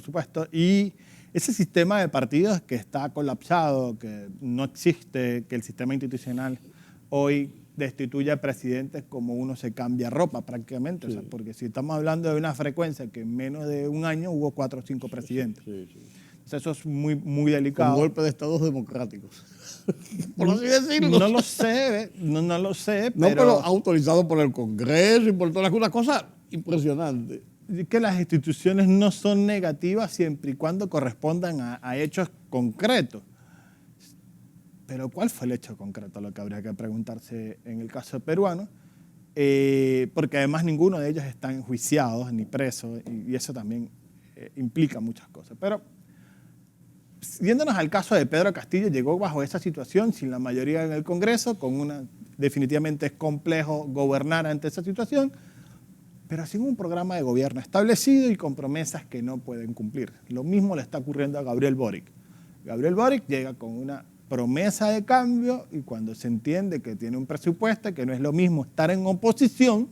supuesto, y ese sistema de partidos que está colapsado, que no existe, que el sistema institucional hoy destituye a presidentes como uno se cambia ropa prácticamente, sí. O sea, porque si estamos hablando de una frecuencia que en menos de un año hubo 4 o 5 presidentes. Sí. Entonces eso es muy, muy delicado. Un golpe de estados democráticos, por así decirlo. No lo sé, no lo sé, pero autorizado por el Congreso y por todas las cosas impresionantes. Que las instituciones no son negativas siempre y cuando correspondan a hechos concretos. Pero ¿cuál fue el hecho concreto? Lo que habría que preguntarse en el caso peruano, porque además ninguno de ellos está enjuiciado ni preso, y eso también implica muchas cosas. Pero yéndonos al caso de Pedro Castillo, llegó bajo esa situación, sin la mayoría en el Congreso, definitivamente es complejo gobernar ante esa situación, pero sin un programa de gobierno establecido y con promesas que no pueden cumplir. Lo mismo le está ocurriendo a Gabriel Boric. Gabriel Boric llega con una promesa de cambio y cuando se entiende que tiene un presupuesto, que no es lo mismo estar en oposición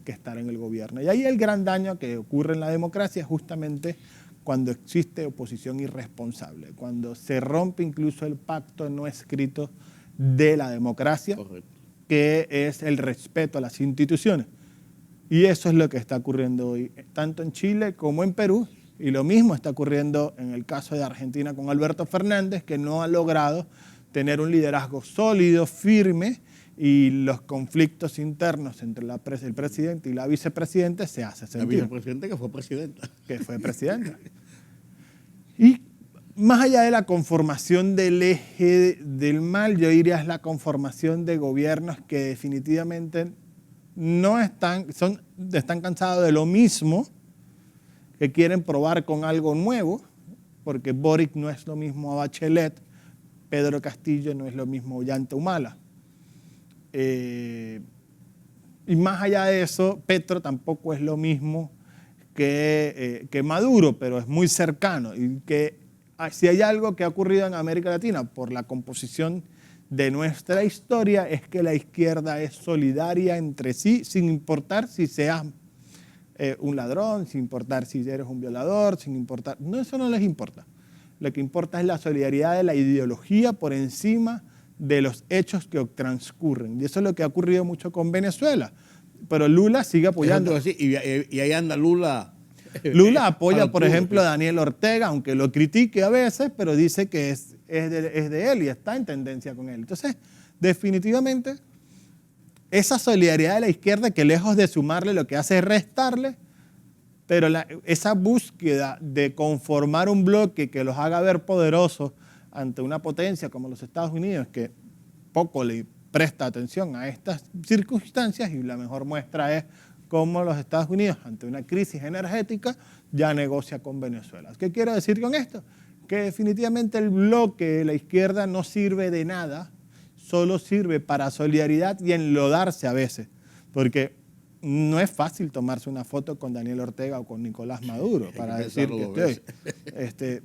que estar en el gobierno. Y ahí el gran daño que ocurre en la democracia es justamente cuando existe oposición irresponsable, cuando se rompe incluso el pacto no escrito de la democracia, correcto, que es el respeto a las instituciones. Y eso es lo que está ocurriendo hoy, tanto en Chile como en Perú, y lo mismo está ocurriendo en el caso de Argentina con Alberto Fernández, que no ha logrado tener un liderazgo sólido, firme, y los conflictos internos entre el presidente y la vicepresidenta se hace sentir. La vicepresidenta que fue presidenta. Que fue presidenta. Y más allá de la conformación del eje del mal, yo diría es la conformación de gobiernos que definitivamente no están cansados de lo mismo, que quieren probar con algo nuevo, porque Boric no es lo mismo a Bachelet, Pedro Castillo no es lo mismo a Ollanta Humala. Y más allá de eso, Petro tampoco es lo mismo que Maduro, pero es muy cercano. Y que si hay algo que ha ocurrido en América Latina por la composición de nuestra historia es que la izquierda es solidaria entre sí, sin importar si seas un ladrón, sin importar si eres un violador, sin importar... No, eso no les importa. Lo que importa es la solidaridad de la ideología por encima de los hechos que transcurren. Y eso es lo que ha ocurrido mucho con Venezuela. Pero Lula sigue apoyando. Y ahí anda Lula. Lula apoya, por ejemplo, a Daniel Ortega, aunque lo critique a veces, pero dice que es de él y está en tendencia con él. Entonces, definitivamente, esa solidaridad de la izquierda que lejos de sumarle lo que hace es restarle, pero esa búsqueda de conformar un bloque que los haga ver poderosos ante una potencia como los Estados Unidos, que poco le presta atención a estas circunstancias, y la mejor muestra es cómo los Estados Unidos, ante una crisis energética, ya negocia con Venezuela. ¿Qué quiero decir con esto? Que definitivamente el bloque de la izquierda no sirve de nada, solo sirve para solidaridad y enlodarse a veces, porque no es fácil tomarse una foto con Daniel Ortega o con Nicolás Maduro para decir que estoy...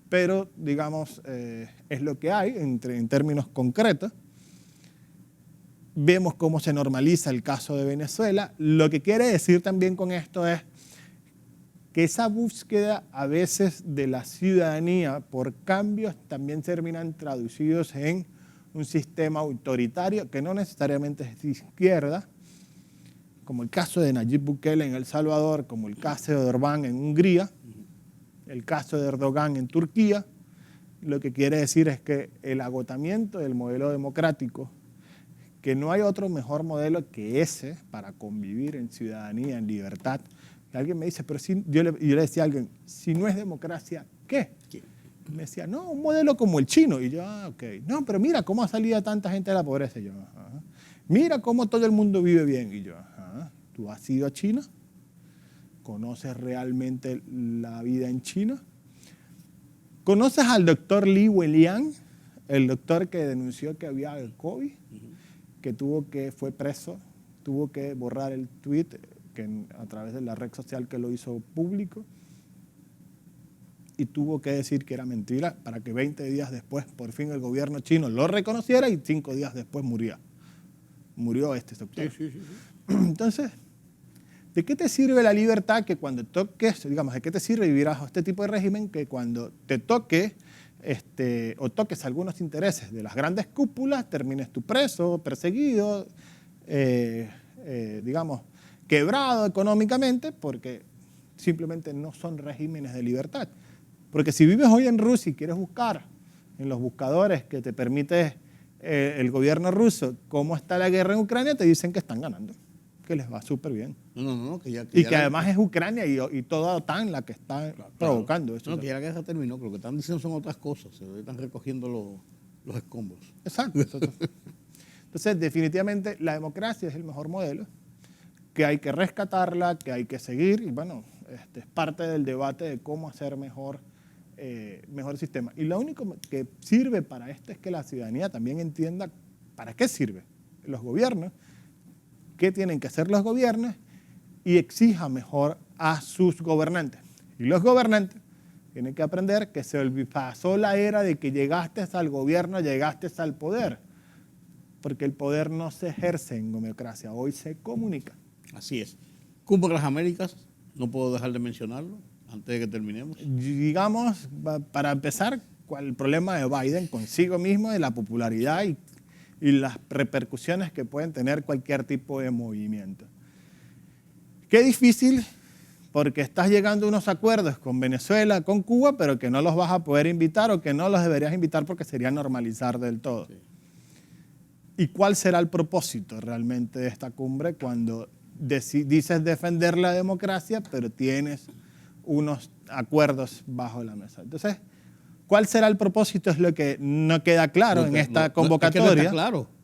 pero, digamos, es lo que hay en términos concretos. Vemos cómo se normaliza el caso de Venezuela. Lo que quiere decir también con esto es que esa búsqueda a veces de la ciudadanía por cambios también terminan traducidos en un sistema autoritario que no necesariamente es de izquierda, como el caso de Nayib Bukele en El Salvador, como el caso de Orbán en Hungría, el caso de Erdogan en Turquía. Lo que quiere decir es que el agotamiento del modelo democrático, que no hay otro mejor modelo que ese para convivir en ciudadanía, en libertad. Y alguien me dice, pero si, yo le decía a alguien, si no es democracia, ¿qué? Y me decía, no, un modelo como el chino. Y yo, ok. No, pero mira cómo ha salido tanta gente de la pobreza. Y yo, ajá. Mira cómo todo el mundo vive bien. Y yo, ajá. ¿Tú has ido a China? ¿Conoces realmente la vida en China? ¿Conoces al doctor Li Wenliang, el doctor que denunció que había el COVID, que fue preso, tuvo que borrar el tweet a través de la red social que lo hizo público y tuvo que decir que era mentira para que 20 días después por fin el gobierno chino lo reconociera y 5 días después murió este doctor? Sí. Entonces, ¿de qué te sirve la libertad que cuando toques, digamos, de qué te sirve vivir bajo este tipo de régimen que cuando te toque o toques algunos intereses de las grandes cúpulas, termines tú preso, perseguido, digamos, quebrado económicamente, porque simplemente no son regímenes de libertad? Porque si vives hoy en Rusia y quieres buscar en los buscadores que te permite el gobierno ruso cómo está la guerra en Ucrania, te dicen que están ganando, que les va súper bien. No, que además es Ucrania y toda OTAN la que está provocando eso. No, que ya la guerra terminó, pero lo que están diciendo son otras cosas, se están recogiendo los escombros. Exacto. Entonces, definitivamente, la democracia es el mejor modelo, que hay que rescatarla, que hay que seguir, y bueno, es parte del debate de cómo hacer mejor sistema. Y lo único que sirve para esto es que la ciudadanía también entienda para qué sirven los gobiernos, qué tienen que hacer los gobiernos y exija mejor a sus gobernantes. Y los gobernantes tienen que aprender que se pasó la era de que llegaste al gobierno, llegaste al poder, porque el poder no se ejerce en democracia, hoy se comunica. Así es. Cumbre de las Américas, no puedo dejar de mencionarlo antes de que terminemos. Digamos, para empezar, el problema de Biden consigo mismo, de la popularidad y las repercusiones que pueden tener cualquier tipo de movimiento. Qué difícil, porque estás llegando a unos acuerdos con Venezuela, con Cuba, pero que no los vas a poder invitar o que no los deberías invitar porque sería normalizar del todo. Sí. ¿Y cuál será el propósito realmente de esta cumbre cuando dices defender la democracia, pero tienes unos acuerdos bajo la mesa? Entonces, ¿cuál será el propósito? Es lo que no queda claro en esta convocatoria. Es que no está claro.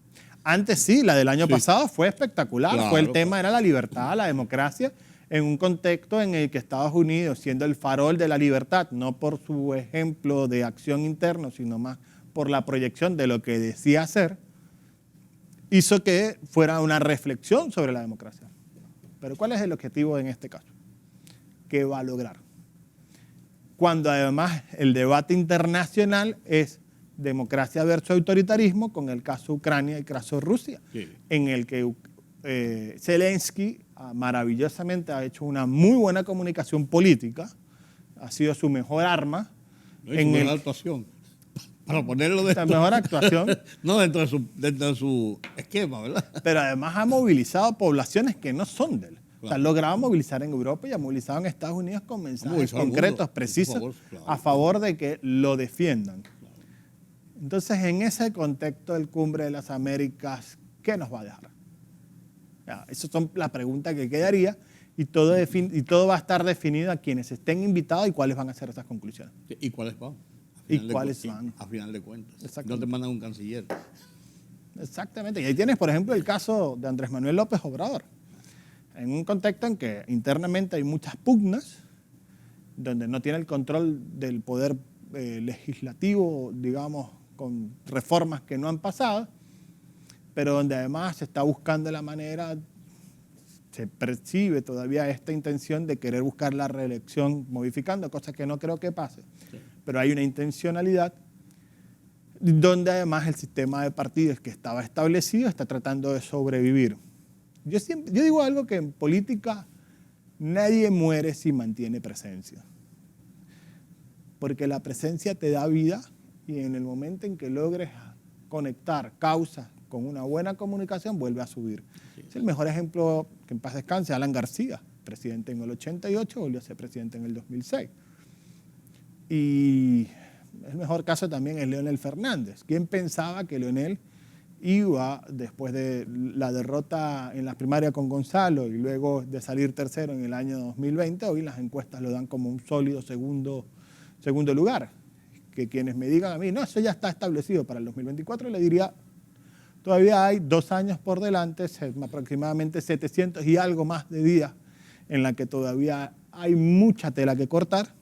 Antes sí, la del año pasado fue espectacular. Claro, el tema era la libertad, la democracia, en un contexto en el que Estados Unidos, siendo el farol de la libertad, no por su ejemplo de acción interno, sino más por la proyección de lo que decía hacer, hizo que fuera una reflexión sobre la democracia. Pero ¿cuál es el objetivo en este caso? ¿Qué va a lograr? Cuando además el debate internacional es democracia versus autoritarismo, con el caso Ucrania y el caso Rusia, sí, en el que Zelensky maravillosamente ha hecho una muy buena comunicación política, ha sido su mejor arma. No, en su mejor actuación. Para ponerlo dentro. La mejor actuación. No dentro de su esquema, ¿verdad? Pero además ha movilizado poblaciones que no son de él. Claro. O sea, ha logrado movilizar en Europa y ha movilizado en Estados Unidos con mensajes concretos, precisos, claro, a favor de que lo defiendan. Claro. Entonces, en ese contexto del Cumbre de las Américas, ¿qué nos va a dejar? Esas son las preguntas que quedaría y todo va a estar definido a quienes estén invitados y cuáles van a ser esas conclusiones. ¿Y cuáles van? ¿Y cuáles van? A final de cuentas. No te mandan un canciller. Exactamente. Y ahí tienes, por ejemplo, el caso de Andrés Manuel López Obrador. En un contexto en que internamente hay muchas pugnas, donde no tiene el control del poder legislativo, digamos, con reformas que no han pasado, pero donde además se está buscando la manera, se percibe todavía esta intención de querer buscar la reelección modificando, cosas que no creo que pase. Sí. Pero hay una intencionalidad donde además el sistema de partidos que estaba establecido está tratando de sobrevivir. Yo digo algo que en política nadie muere si mantiene presencia. Porque la presencia te da vida y en el momento en que logres conectar causas con una buena comunicación vuelve a subir. Sí. Es el mejor ejemplo, que en paz descanse, Alan García, presidente en el 88, volvió a ser presidente en el 2006. Y el mejor caso también es Leonel Fernández. ¿Quién pensaba que Leonel iba, después de la derrota en las primarias con Gonzalo y luego de salir tercero en el año 2020, hoy las encuestas lo dan como un sólido segundo lugar? Que quienes me digan a mí, no, eso ya está establecido para el 2024, le diría, todavía hay 2 años por delante, aproximadamente 700 y algo más de días en la que todavía hay mucha tela que cortar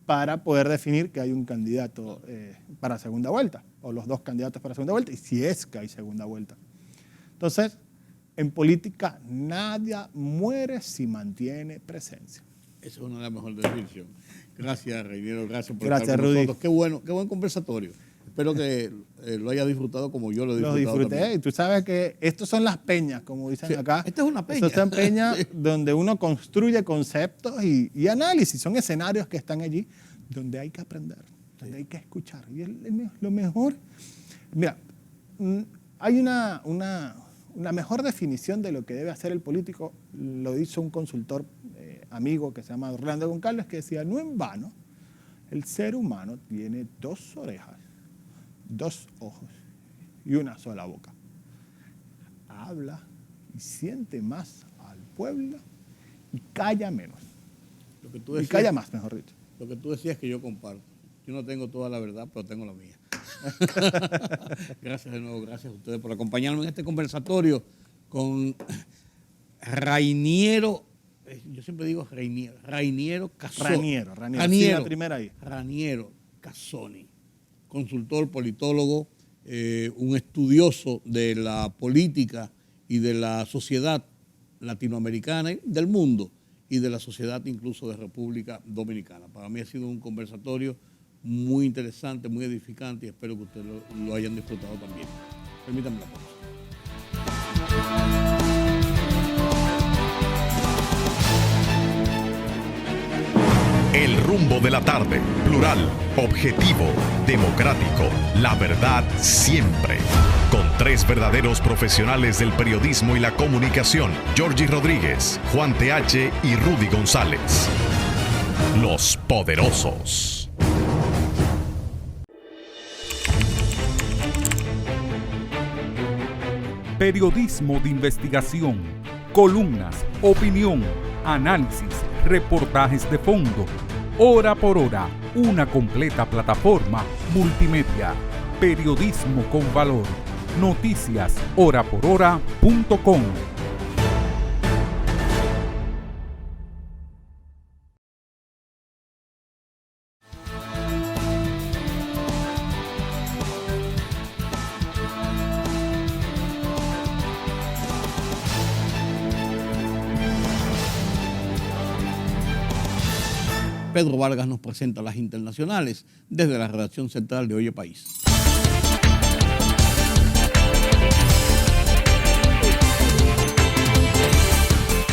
para poder definir que hay un candidato para segunda vuelta, o los 2 candidatos para segunda vuelta, y si es que hay segunda vuelta. Entonces, en política nadie muere si mantiene presencia. Esa es una de las mejores definiciones. Gracias, Reiniero, gracias por estar con Rudy. nosotros. Qué buen conversatorio. Espero que lo haya disfrutado como yo lo he disfrutado. Lo disfruté también. Y tú sabes que estos son las peñas, como dicen acá. Esta es una peña. Estas son peñas donde uno construye conceptos y análisis. Son escenarios que están allí donde hay que aprender, donde hay que escuchar. Y lo mejor, mira, hay una mejor definición de lo que debe hacer el político, lo hizo un consultor amigo que se llama Orlando Goncalves, que decía, no en vano, el ser humano tiene 2 orejas, 2 ojos y una sola boca. Habla y siente más al pueblo y calla menos. Lo que tú decías, y calla más, mejor dicho. Lo que tú decías es que yo comparto. Yo no tengo toda la verdad, pero tengo la mía. Gracias de nuevo, gracias a ustedes por acompañarme en este conversatorio con Rainiero, yo siempre digo Rainiero Casoni. Raniero, primera ahí. Raniero Casoni, consultor, politólogo, un estudioso de la política y de la sociedad latinoamericana, del mundo y de la sociedad incluso de República Dominicana. Para mí ha sido un conversatorio muy interesante, muy edificante y espero que ustedes lo hayan disfrutado también. Permítanme la pausa. El rumbo de la tarde, plural, objetivo, democrático, la verdad siempre. Con tres verdaderos profesionales del periodismo y la comunicación, Georgie Rodríguez, Juan TH y Rudy González. Los Poderosos. Periodismo de investigación, columnas, opinión, análisis, reportajes de fondo. Hora por hora, una completa plataforma multimedia. Periodismo con valor. Noticias horaporhora.com. Pedro Vargas nos presenta las internacionales desde la redacción central de Oye País.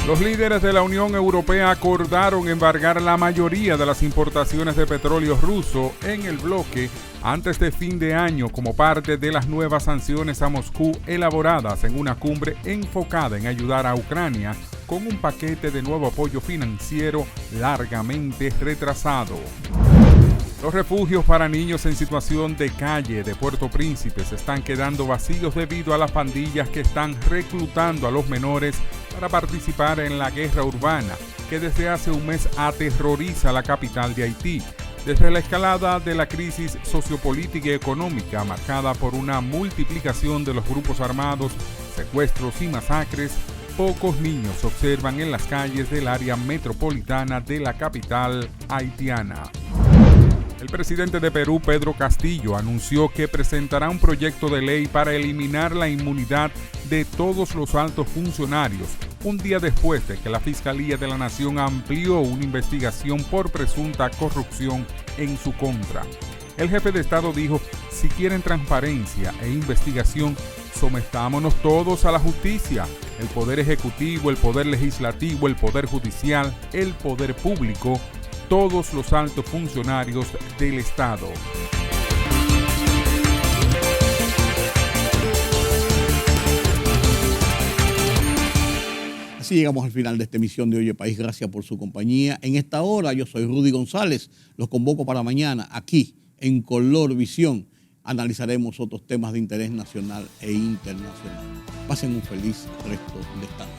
Los líderes de la Unión Europea acordaron embargar la mayoría de las importaciones de petróleo ruso en el bloque antes de fin de año como parte de las nuevas sanciones a Moscú elaboradas en una cumbre enfocada en ayudar a Ucrania con un paquete de nuevo apoyo financiero largamente retrasado. Los refugios para niños en situación de calle de Puerto Príncipe se están quedando vacíos debido a las pandillas que están reclutando a los menores para participar en la guerra urbana que desde hace un mes aterroriza la capital de Haití. Desde la escalada de la crisis sociopolítica y económica marcada por una multiplicación de los grupos armados, secuestros y masacres, pocos niños se observan en las calles del área metropolitana de la capital haitiana. El presidente de Perú, Pedro Castillo, anunció que presentará un proyecto de ley para eliminar la inmunidad de todos los altos funcionarios, un día después de que la Fiscalía de la Nación amplió una investigación por presunta corrupción en su contra. El jefe de Estado dijo, si quieren transparencia e investigación, sometámonos todos a la justicia, el poder ejecutivo, el poder legislativo, el poder judicial, el poder público, todos los altos funcionarios del Estado. Así llegamos al final de esta emisión de Oye País. Gracias por su compañía. En esta hora yo soy Rudy González. Los convoco para mañana aquí en Color Visión. Analizaremos otros temas de interés nacional e internacional. Pasen un feliz resto de esta noche.